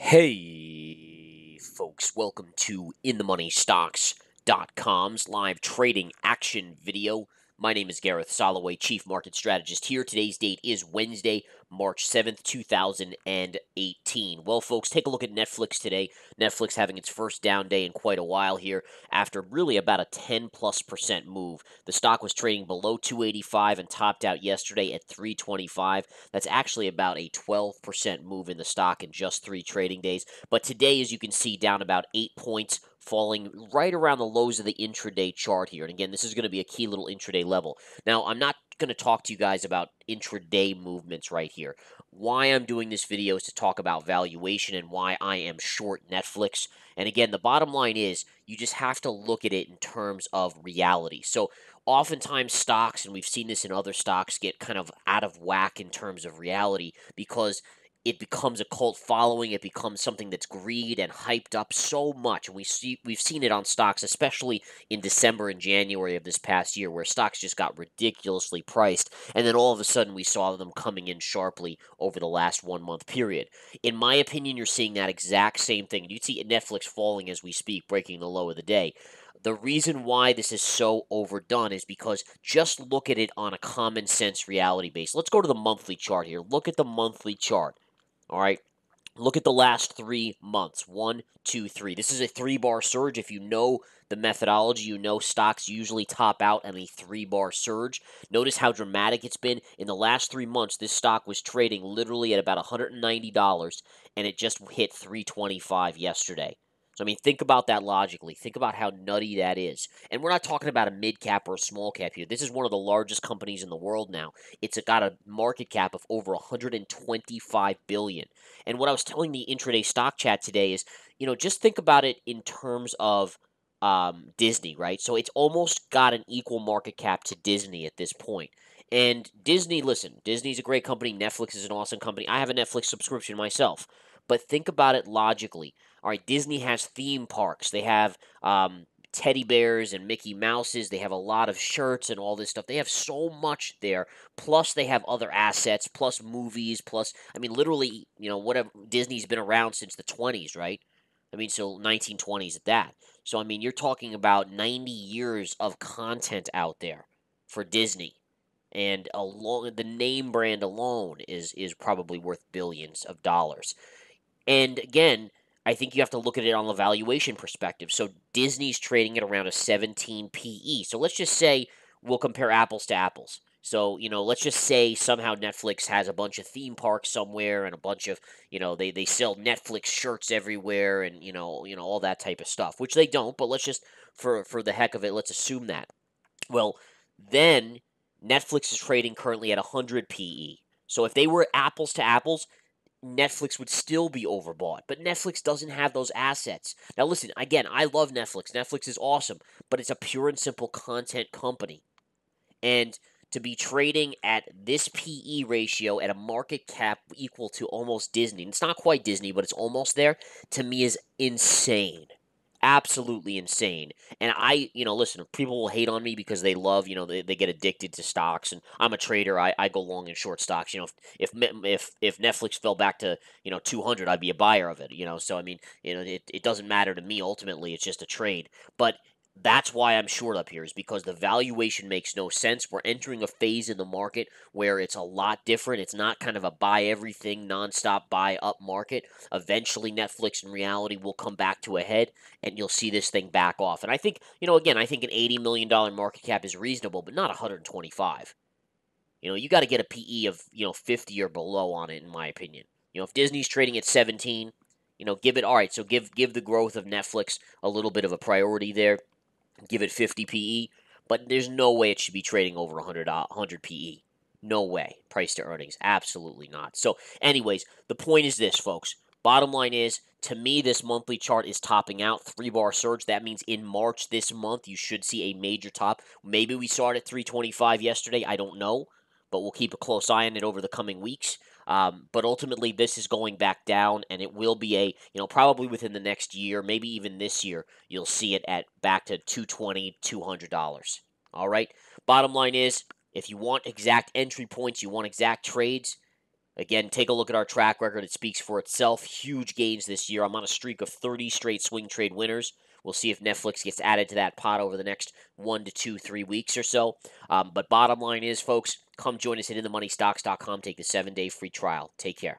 Hey, folks, welcome to InTheMoneyStocks.com's live trading action video. My name is Gareth Soloway, Chief Market Strategist here. Today's date is Wednesday, March 7th, 2018. Well, folks, take a look at Netflix today. Netflix having its first down day in quite a while here after really about a 10+% move. The stock was trading below 285 and topped out yesterday at 325. That's actually about a 12% move in the stock in just 3 trading days. But today, as you can see, down about 8 points, falling right around the lows of the intraday chart here. And again, this is going to be a key little intraday level. Now, I'm not going to talk to you guys about intraday movements right here. Why I'm doing this video is to talk about valuation and why I am short Netflix. And again, the bottom line is you just have to look at it in terms of reality. So oftentimes stocks, and we've seen this in other stocks, get kind of out of whack in terms of reality because it becomes a cult following. It becomes something that's greed and hyped up so much. And we've seen it on stocks, especially in December and January of this past year, where stocks just got ridiculously priced. And then all of a sudden we saw them coming in sharply over the last 1 month period. In my opinion, you're seeing that exact same thing. You see Netflix falling as we speak, breaking the low of the day. The reason why this is so overdone is because just look at it on a common sense reality base. Let's go to the monthly chart here. Look at the monthly chart. All right. Look at the last 3 months. 1, 2, 3. This is a 3-bar surge. If you know the methodology, you know stocks usually top out on a 3-bar surge. Notice how dramatic it's been. In the last 3 months, this stock was trading literally at about $190, and it just hit 325 yesterday. So, I mean, think about that logically. Think about how nutty that is. And we're not talking about a mid cap or a small cap here. This is one of the largest companies in the world now. It's got a market cap of over 125 billion. And what I was telling the intraday stock chat today is, just think about it in terms of Disney, right? So it's almost got an equal market cap to Disney at this point. And Disney, listen, Disney's a great company. Netflix is an awesome company. I have a Netflix subscription myself. But think about it logically. All right, Disney has theme parks. They have teddy bears and Mickey Mouses. They have a lot of shirts and all this stuff. They have so much there. Plus, they have other assets, plus movies, plus, I mean, literally, whatever. Disney's been around since the 20s, right? I mean, so 1920s at that. So, I mean, you're talking about 90 years of content out there for Disney. And the name brand alone is probably worth billions of dollars. And again, I think you have to look at it on the valuation perspective. So Disney's trading at around a 17 PE. So let's just say we'll compare apples to apples. So, let's just say somehow Netflix has a bunch of theme parks somewhere and a bunch of, they sell Netflix shirts everywhere and, all that type of stuff, which they don't, but let's just, for the heck of it, let's assume that. Well, then Netflix is trading currently at 100 PE. So if they were apples to apples, Netflix would still be overbought. But Netflix doesn't have those assets. Now, listen, again, I love Netflix. Netflix is awesome, but it's a pure and simple content company. And to be trading at this PE ratio at a market cap equal to almost Disney, and it's not quite Disney, but it's almost there, to me is insane. Absolutely insane. And listen, people will hate on me because they love, they get addicted to stocks. And I'm a trader. I go long and short stocks. If Netflix fell back to, 200, I'd be a buyer of it, So, I mean, it doesn't matter to me ultimately. It's just a trade. But that's why I'm short up here, is because the valuation makes no sense. We're entering a phase in the market where it's a lot different. It's not kind of a buy everything, nonstop buy up market. Eventually, Netflix in reality will come back to a head, and you'll see this thing back off. And I think, again, I think an $80 million market cap is reasonable, but not 125. You got to get a PE of, 50 or below on it, in my opinion. If Disney's trading at 17, give it, all right, so give the growth of Netflix a little bit of a priority there. Give it 50 PE, but there's no way it should be trading over 100 PE. No way. Price to earnings. Absolutely not. So, anyways, the point is this, folks. Bottom line is, to me, this monthly chart is topping out. 3-bar surge. That means in March this month, you should see a major top. Maybe we saw it at 325 yesterday. I don't know, but we'll keep a close eye on it over the coming weeks. But ultimately, this is going back down, and it will be probably within the next year, maybe even this year, you'll see it at back to $220, $200. All right. Bottom line is, if you want exact entry points, you want exact trades, Again, take a look at our track record. It speaks for itself. Huge gains this year. I'm on a streak of 30 straight swing trade winners. We'll see if Netflix gets added to that pot over the next 1 to 2, 3 weeks or so. But bottom line is, folks, come join us at InTheMoneyStocks.com. Take the 7-day free trial. Take care.